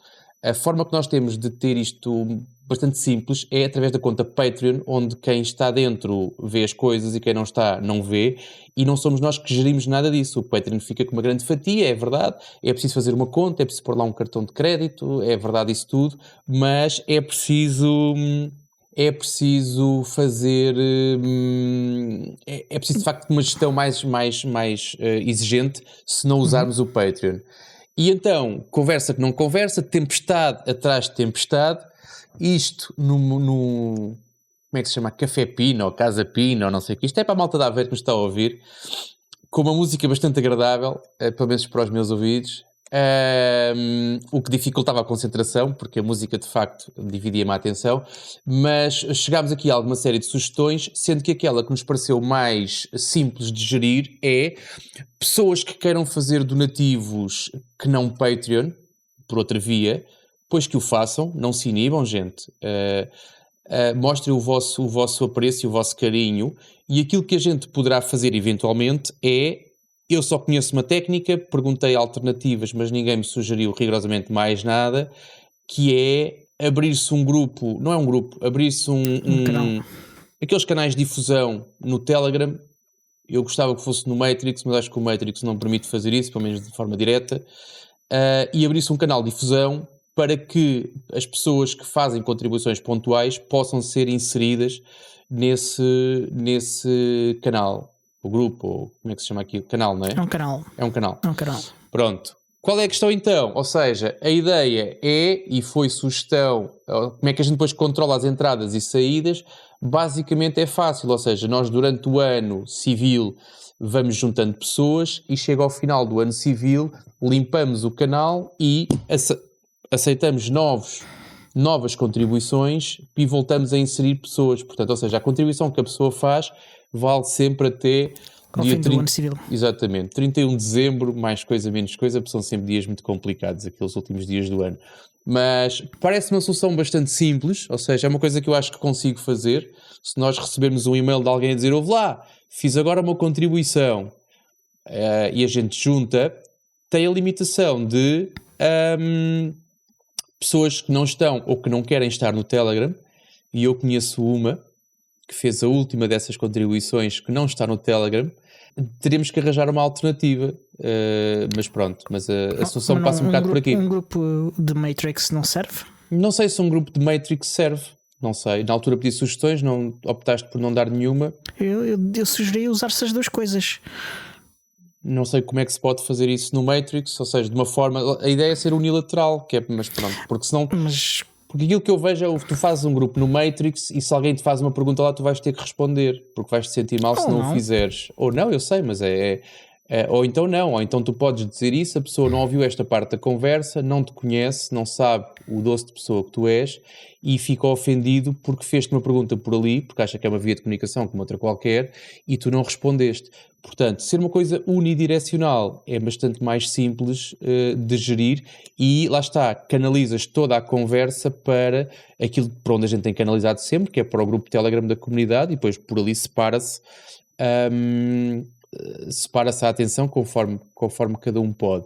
a forma que nós temos de ter isto bastante simples é através da conta Patreon, onde quem está dentro vê as coisas e quem não está não vê, e não somos nós que gerimos nada disso. O Patreon fica com uma grande fatia, é verdade, é preciso fazer uma conta, é preciso pôr lá um cartão de crédito, é verdade isso tudo, mas é preciso fazer, é preciso de facto uma gestão mais exigente se não usarmos o Patreon. E então, conversa que não conversa, tempestade atrás de tempestade, isto como é que se chama? Café Pina ou Casa Pina ou não sei o que. Isto é para a malta da Aveiro que nos está a ouvir, com uma música bastante agradável, pelo menos para os meus ouvidos, o que dificultava a concentração, porque a música de facto dividia-me a atenção, mas chegámos aqui a alguma série de sugestões, sendo que aquela que nos pareceu mais simples de gerir é pessoas que queiram fazer donativos que não Patreon, por outra via, pois que o façam, não se inibam, gente. Mostrem o vosso apreço e o vosso carinho, e aquilo que a gente poderá fazer eventualmente é, eu só conheço uma técnica, perguntei alternativas, mas ninguém me sugeriu rigorosamente mais nada, que é abrir-se um grupo, não é um grupo, abrir-se um canal. Aqueles canais de difusão no Telegram. Eu gostava que fosse no Matrix, mas acho que o Matrix não permite fazer isso, pelo menos de forma direta, e abrir-se um canal de difusão para que as pessoas que fazem contribuições pontuais possam ser inseridas nesse canal. O grupo, ou como é que se chama aquilo? Canal, não é? É um canal. É um canal. Pronto. Qual é a questão então? Ou seja, a ideia é, e foi sugestão, como é que a gente depois controla as entradas e saídas? Basicamente é fácil, ou seja, nós durante o ano civil vamos juntando pessoas e chega ao final do ano civil, limpamos o canal e aceitamos novas contribuições e voltamos a inserir pessoas. Portanto, ou seja, a contribuição que a pessoa faz vale sempre até Ao dia fim 30, do ano civil. exatamente, 31 de dezembro, mais coisa, menos coisa, porque são sempre dias muito complicados, aqueles últimos dias do ano. Mas parece uma solução bastante simples, ou seja, é uma coisa que eu acho que consigo fazer. Se nós recebermos um e-mail de alguém a dizer, ouve lá, fiz agora uma contribuição, e a gente junta, tem a limitação de pessoas que não estão ou que não querem estar no Telegram, e eu conheço uma que fez a última dessas contribuições que não está no Telegram. Teremos que arranjar uma alternativa, mas pronto, mas a solução passa um bocado por aqui. Um grupo de Matrix não serve? Não sei se um grupo de Matrix serve, não sei. Na altura pedi sugestões, não optaste por não dar nenhuma. Eu sugeri usar essas duas coisas. Não sei como é que se pode fazer isso no Matrix, ou seja, de uma forma... A ideia é ser unilateral, mas pronto, porque senão... Porque aquilo que eu vejo é que tu fazes um grupo no Matrix e se alguém te faz uma pergunta lá, tu vais ter que responder, porque vais te sentir mal se não o fizeres. Ou não, eu sei, mas ou então não, ou então tu podes dizer isso, a pessoa não ouviu esta parte da conversa, não te conhece, não sabe o doce de pessoa que tu és e fica ofendido porque fez-te uma pergunta por ali, porque acha que é uma via de comunicação como outra qualquer e tu não respondeste. Portanto, ser uma coisa unidirecional é bastante mais simples de gerir e lá está, canalizas toda a conversa para aquilo para onde a gente tem canalizado sempre, que é para o grupo Telegram da comunidade e depois por ali separa-se a atenção conforme cada um pode.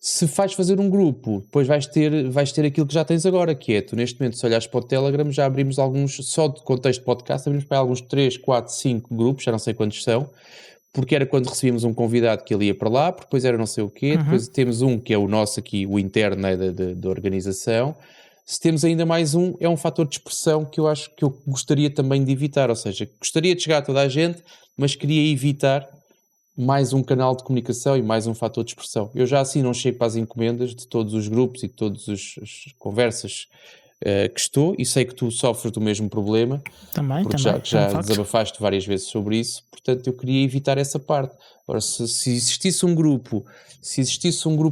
Se vais fazer um grupo, depois vais ter aquilo que já tens agora, que é, tu neste momento, se olhares para o Telegram, já abrimos alguns, só de contexto de podcast, abrimos para alguns 3, 4, 5 grupos, já não sei quantos são, porque era quando recebíamos um convidado que ele ia para lá, porque depois era não sei o quê, depois temos um que é o nosso aqui, o interno, né, da organização. Se temos ainda mais um, é um fator de expressão que eu acho que eu gostaria também de evitar, ou seja, gostaria de chegar a toda a gente, mas queria evitar mais um canal de comunicação e mais um fator de expressão. Eu já assim não chego para as encomendas de todos os grupos e de todas as conversas que estou, e sei que tu sofres do mesmo problema, porque já desabafaste várias vezes sobre isso, portanto eu queria evitar essa parte. Agora, se existisse um grupo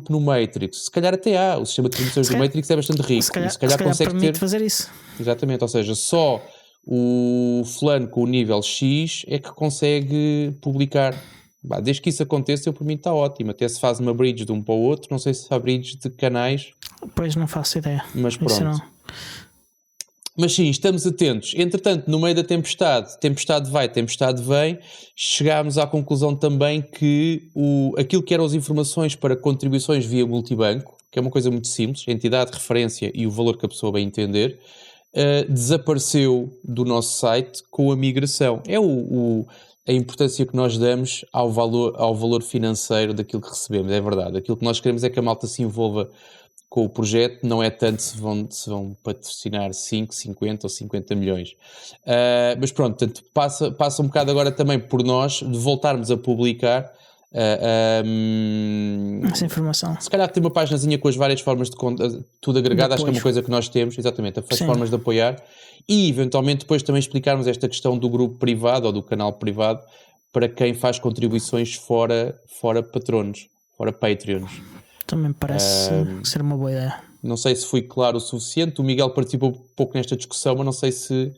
no Matrix, se calhar até há, o sistema de transmissões do Matrix é bastante rico, se calhar consegue ter... fazer isso. Exatamente, ou seja, só o fulano com o nível X é que consegue publicar. Desde que isso aconteça, eu por mim está ótimo. Até se faz uma bridge de um para o outro, não sei se há bridge de canais. Pois não faço ideia. Mas pronto. Mas sim, estamos atentos. Entretanto, no meio da tempestade vai, tempestade vem, chegámos à conclusão também que aquilo que eram as informações para contribuições via multibanco, que é uma coisa muito simples, a entidade de referência e o valor que a pessoa vai entender, desapareceu do nosso site com a migração. É a importância que nós damos ao valor financeiro daquilo que recebemos, é verdade. Aquilo que nós queremos é que a malta se envolva com o projeto, não é tanto se vão patrocinar 5, 50 ou 50 milhões. Mas pronto, portanto, passa um bocado agora também por nós de voltarmos a publicar essa informação. Se calhar ter uma páginazinha com as várias formas de tudo agregado, acho que é uma coisa que nós temos, exatamente, as formas de apoiar e eventualmente depois também explicarmos esta questão do grupo privado ou do canal privado para quem faz contribuições fora patronos, fora Patreons. Também parece ser uma boa ideia. Não sei se fui claro o suficiente, o Miguel participou um pouco nesta discussão, mas não sei se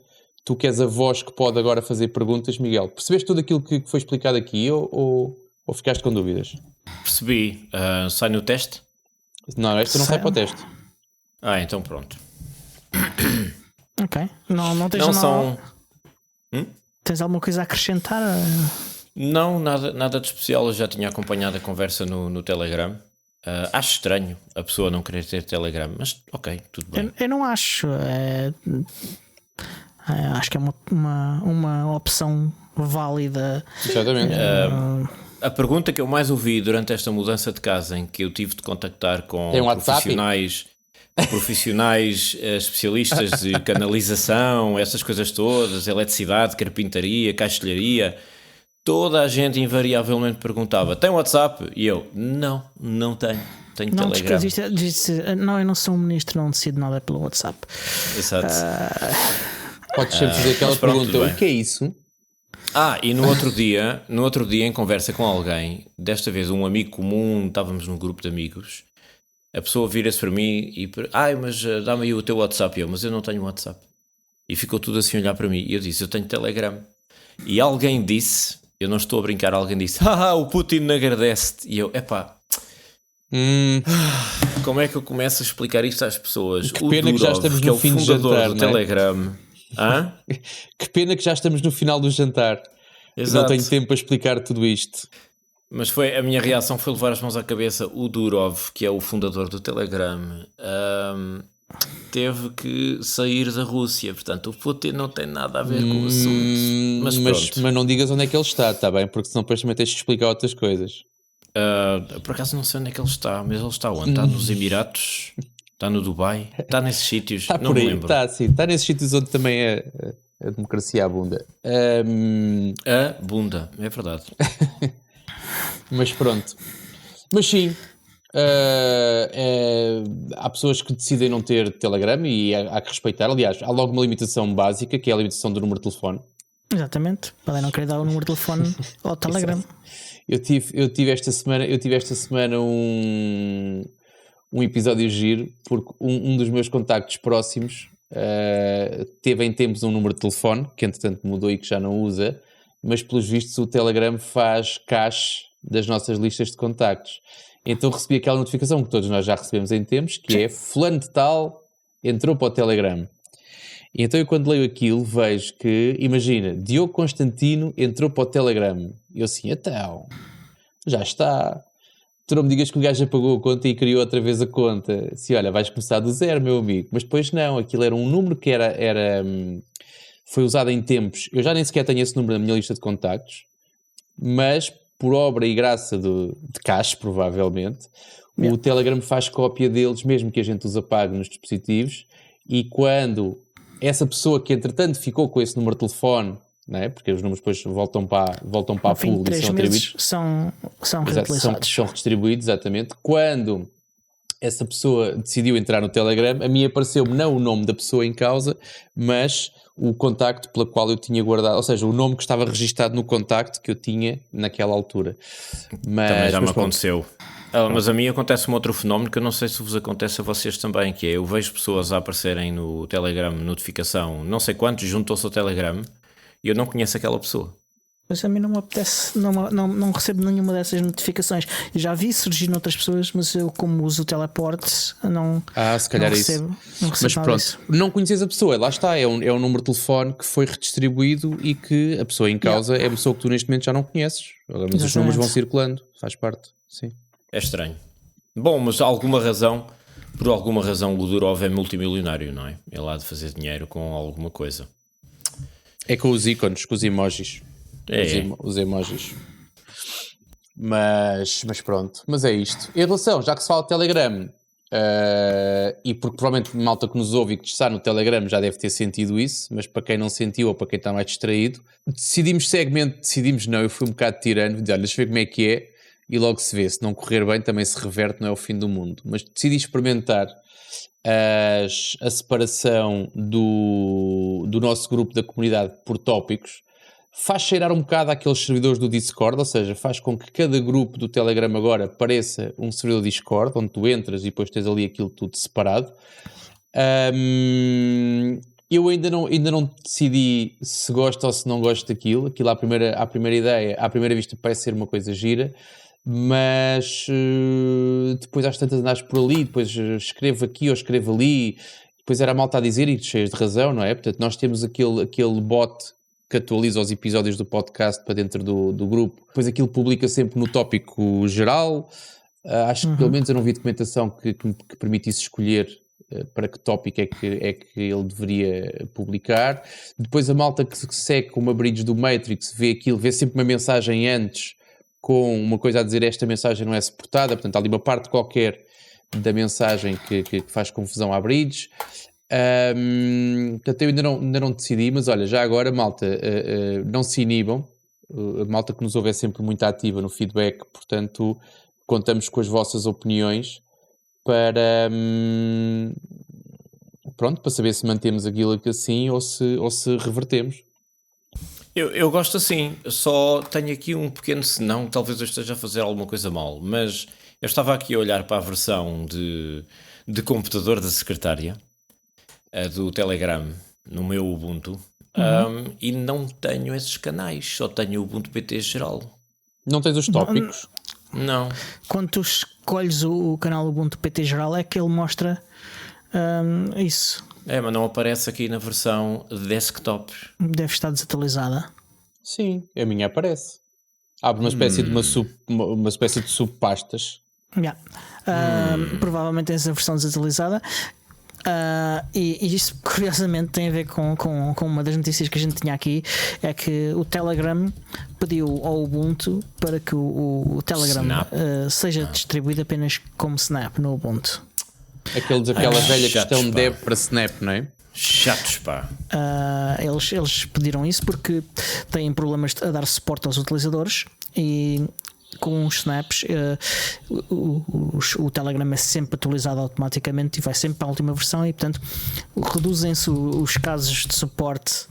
tu que és a voz que pode agora fazer perguntas. Miguel, percebeste tudo aquilo que foi explicado aqui ou ficaste com dúvidas? Percebi. Sai no teste? Não, esta não sai para o teste. Então pronto. Ok. Não tens Tens alguma coisa a acrescentar? Não, nada de especial. Eu já tinha acompanhado a conversa no Telegram. Acho estranho a pessoa não querer ter Telegram, mas ok, tudo bem. Eu não acho. Acho que é uma opção válida. Exatamente. A pergunta que eu mais ouvi durante esta mudança de casa, em que eu tive de contactar com profissionais especialistas de canalização, essas coisas todas, eletricidade, carpintaria, caixilharia, toda a gente invariavelmente perguntava: tem WhatsApp? E eu, não tenho. tenho Não Telegram. não, eu não sou um ministro, não decido nada pelo WhatsApp. Exato. Podes sempre fazer aquela mas pronto, pergunta: tudo bem. o que é isso? E no outro dia, em conversa com alguém, desta vez um amigo comum, estávamos num grupo de amigos, a pessoa vira-se para mim e mas dá-me aí o teu WhatsApp. Mas eu não tenho WhatsApp. E ficou tudo assim a olhar para mim. E eu disse, eu tenho Telegram. E alguém disse, eu não estou a brincar, alguém disse, o Putin agradece-te. E eu, como é que eu começo a explicar isto às pessoas? Que pena que já estamos no fim do jantar, do não é? Telegram. Que pena que já estamos no final do jantar. Exato. Não tenho tempo para explicar tudo isto. Mas a minha reação foi levar as mãos à cabeça. O Durov, que é o fundador do Telegram, teve que sair da Rússia. Portanto, o Putin não tem nada a ver com o assunto. Mas não digas onde é que ele está bem? Porque senão depois também tens de explicar outras coisas. Por acaso não sei onde é que ele está. Mas ele está onde? Está nos Emiratos? Está no Dubai? Está nesses sítios? Está não por aí, me lembro. está nesses sítios onde também a democracia abunda. A bunda, é verdade. Mas pronto. Mas sim, há pessoas que decidem não ter Telegram e há que respeitar. Aliás, há logo uma limitação básica, que é a limitação do número de telefone. Exatamente, podem não querer dar o número de telefone ao Telegram. Eu tive esta semana um episódio giro, porque um dos meus contactos próximos teve em tempos um número de telefone, que entretanto mudou e que já não usa, mas pelos vistos o Telegram faz cache das nossas listas de contactos. Então recebi aquela notificação que todos nós já recebemos em tempos, que é fulano de tal entrou para o Telegram. E então eu quando leio aquilo vejo que, imagina, Diogo Constantino entrou para o Telegram. E eu assim, então, já está. Tu não me digas que o gajo apagou a conta e criou outra vez a conta. Assim, olha, vais começar do zero, meu amigo. Mas depois não, aquilo era um número que foi usado em tempos. Eu já nem sequer tenho esse número na minha lista de contactos, mas por obra e graça de cache, provavelmente, o Telegram faz cópia deles, mesmo que a gente os apague nos dispositivos, e quando essa pessoa que entretanto ficou com esse número de telefone, não é? Porque os números depois voltam para a pool e são atribuídos. São reutilizados. São redistribuídos, exatamente. Quando essa pessoa decidiu entrar no Telegram, a mim apareceu-me não o nome da pessoa em causa, mas o contacto pela qual eu tinha guardado, ou seja, o nome que estava registado no contacto que eu tinha naquela altura. Também já me aconteceu. Mas a mim acontece um outro fenómeno que eu não sei se vos acontece a vocês também, que é, eu vejo pessoas a aparecerem no Telegram, notificação, não sei quantos, juntam-se ao Telegram, e eu não conheço aquela pessoa. Mas a mim não me apetece, não recebo nenhuma dessas notificações. Eu já vi surgir noutras pessoas, mas eu, como uso o teleporte, se calhar recebo, isso. Mas nada pronto, disso. não conheces a pessoa, lá está, é um número de telefone que foi redistribuído e que a pessoa em causa é uma pessoa que tu neste momento já não conheces. Mas os números vão circulando, faz parte, sim. É estranho. Bom, mas por alguma razão o Durov é multimilionário, não é? Ele há de fazer dinheiro com alguma coisa. É com os ícones, com os emojis. Os emojis. Mas pronto, mas é isto. Em relação, já que se fala de Telegram, e porque provavelmente malta que nos ouve e que está no Telegram já deve ter sentido isso, mas para quem não sentiu ou para quem está mais distraído, decidimos não, eu fui um bocado tirano, olha, deixa eu ver como é que é, e logo se vê, se não correr bem também se reverte, não é o fim do mundo. Mas decidi experimentar a separação do nosso grupo da comunidade por tópicos. Faz cheirar um bocado àqueles servidores do Discord, ou seja, faz com que cada grupo do Telegram agora pareça um servidor Discord, onde tu entras e depois tens ali aquilo tudo separado. Eu ainda não decidi se gosto ou se não gosto daquilo. Aquilo à primeira ideia, à primeira vista parece ser uma coisa gira, mas depois às tantas andares por ali, depois escrevo aqui ou escrevo ali, depois era a malta a dizer, e cheias de razão, não é? Portanto, nós temos aquele bot que atualiza os episódios do podcast para dentro do grupo, depois aquilo publica sempre no tópico geral. Acho que pelo menos eu não vi documentação que permitisse escolher para que tópico é que ele deveria publicar. Depois a malta que segue com uma bridge do Matrix vê aquilo, vê sempre uma mensagem antes com uma coisa a dizer, esta mensagem não é suportada, portanto há ali uma parte qualquer da mensagem que faz confusão à bridge. Portanto eu ainda não decidi, mas olha, já agora malta, não se inibam, a malta que nos ouve é sempre muito ativa no feedback, portanto contamos com as vossas opiniões, para pronto, para saber se mantemos aquilo que assim ou se revertemos. Eu gosto assim, só tenho aqui um pequeno senão, talvez eu esteja a fazer alguma coisa mal, mas eu estava aqui a olhar para a versão de computador da secretária, a do Telegram, no meu Ubuntu, e não tenho esses canais, só tenho o Ubuntu PT geral. Não tens os tópicos? Não. Quando tu escolhes o canal Ubuntu PT geral é que ele mostra isso. Mas não aparece aqui na versão desktop. Deve estar desatualizada. Sim, a minha aparece. Abre uma espécie de uma espécie de subpastas. Yeah. Provavelmente tens a versão desatualizada. E isso curiosamente tem a ver com uma das notícias que a gente tinha aqui. É que o Telegram pediu ao Ubuntu para que o Telegram seja distribuído apenas como Snap no Ubuntu. Aquela velha questão pá. Deb para Snap, não é? Chatos, pá. Eles pediram isso porque têm problemas a dar suporte aos utilizadores e com os snaps o Telegram é sempre atualizado automaticamente e vai sempre para a última versão e portanto reduzem-se os casos de suporte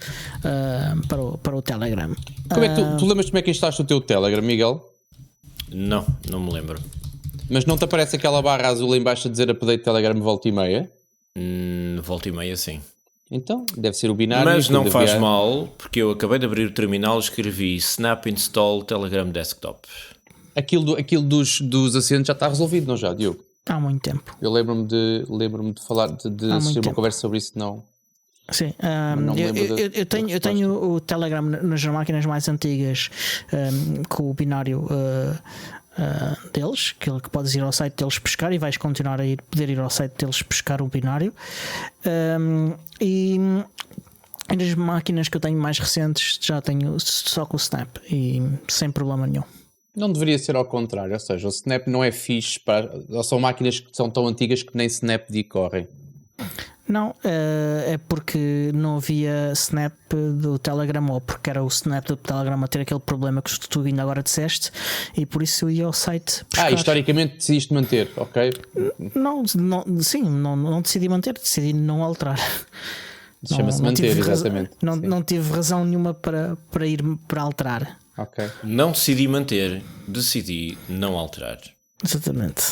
para o Telegram. Como é que tu lembras como é que instalaste o teu Telegram, Miguel? Não me lembro. Mas não te aparece aquela barra azul em baixo a dizer update Telegram volta e meia? Volta e meia, sim. Então, deve ser o binário. Mas não faz mal, porque eu acabei de abrir o terminal e escrevi Snap Install Telegram Desktop. Aquilo dos assentos já está resolvido, não já, Diogo? Há muito tempo. Eu lembro-me de falar, de assistir uma conversa sobre isso, não. Sim, eu tenho o Telegram nas máquinas mais antigas com o binário deles, que podes ir ao site deles pescar e vais continuar a poder ir ao site deles pescar o binário. E nas máquinas que eu tenho mais recentes já tenho só com o Snap e sem problema nenhum. Não deveria ser ao contrário, ou seja, o Snap não é fixe ou são máquinas que são tão antigas que nem Snapd correm. Não, é porque não havia Snap do Telegram ou porque era o Snap do Telegram a ter aquele problema que tu ainda agora disseste e por isso eu ia ao site pescar. Historicamente decidiste manter, ok? Não decidi manter, decidi não alterar. Chama-se manter, exatamente. Não tive razão nenhuma para ir para alterar. Ok. Não decidi manter, decidi não alterar. Exatamente.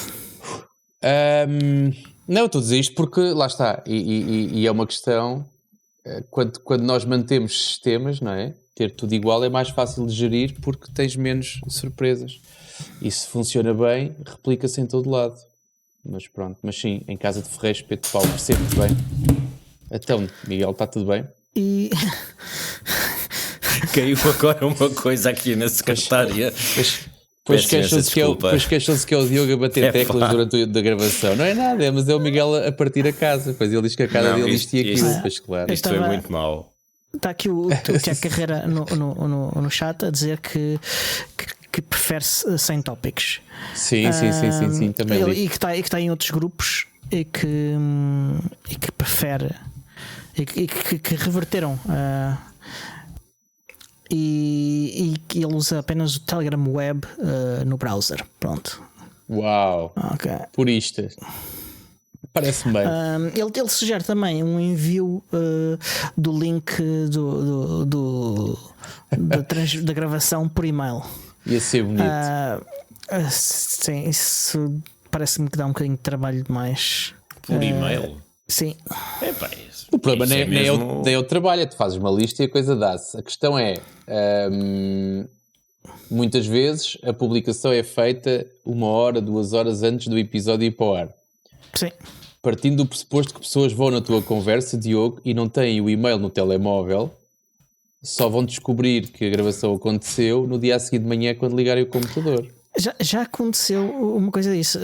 Não, estou a dizer isto porque lá está, e é uma questão, quando nós mantemos sistemas, não é? Ter tudo igual é mais fácil de gerir porque tens menos surpresas. E se funciona bem, replica-se em todo lado. Mas pronto, mas sim, em casa de Ferreiros, Pedro de Paulo, percebo-te bem. Então, Miguel, está tudo bem? E... Caiu agora uma coisa aqui na secretária. Depois queixam-se que é o Diogo a bater teclas durante a gravação. Não é nada, mas é o Miguel a partir a casa. Depois ele diz que a cara dele isto e aquilo. Pois, claro. Isto foi muito mau. Está aqui o Tiago Carreira no chat a dizer que prefere 100 tópicos. Sim, também li. E que está em outros grupos e que prefere e que reverteram e que ele usa apenas o Telegram Web no browser. Pronto. Uau! Okay. Purista. Parece-me bem. Ele sugere também um envio do link da gravação por e-mail. Ia ser bonito. Sim, isso parece-me que dá um bocadinho de trabalho demais. Por e-mail? Sim. O problema nem é o trabalho, é tu fazes uma lista e a coisa dá-se. A questão é, muitas vezes a publicação é feita 1 hora, 2 horas antes do episódio ir para o ar. Sim. Partindo do pressuposto que pessoas vão na tua conversa, Diogo, e não têm o e-mail no telemóvel, só vão descobrir que a gravação aconteceu no dia a seguir de manhã quando ligarem o computador. Já aconteceu uma coisa disso.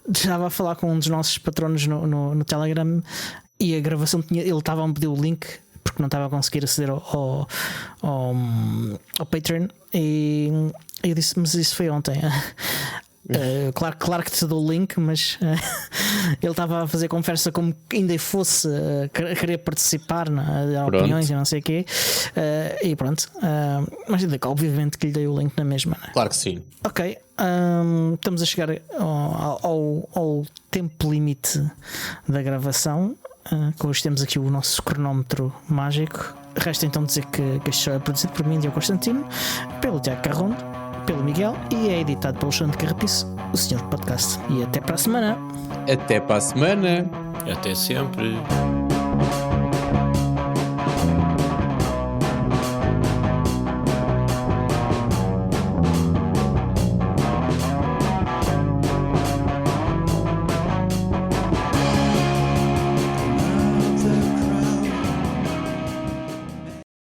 Estava a falar com um dos nossos patronos no Telegram e a gravação ele estava a pedir o link porque não estava a conseguir aceder ao Patreon e eu disse, mas isso foi ontem. Claro que te dou o link, mas ele estava a fazer conversa como que ainda fosse querer participar, dar opiniões e não sei o quê, e pronto. Mas obviamente que lhe dei o link na mesma, né? Claro que sim. Ok, Estamos a chegar ao tempo limite da gravação. Que hoje temos aqui o nosso cronómetro mágico. Resta então dizer que este show é produzido por mim, Diogo Constantino, pelo Tiago Carrondo, pelo Miguel, e é editado pelo Xande Carrapiço, o senhor podcast. E até para a semana. Até para a semana. Até sempre.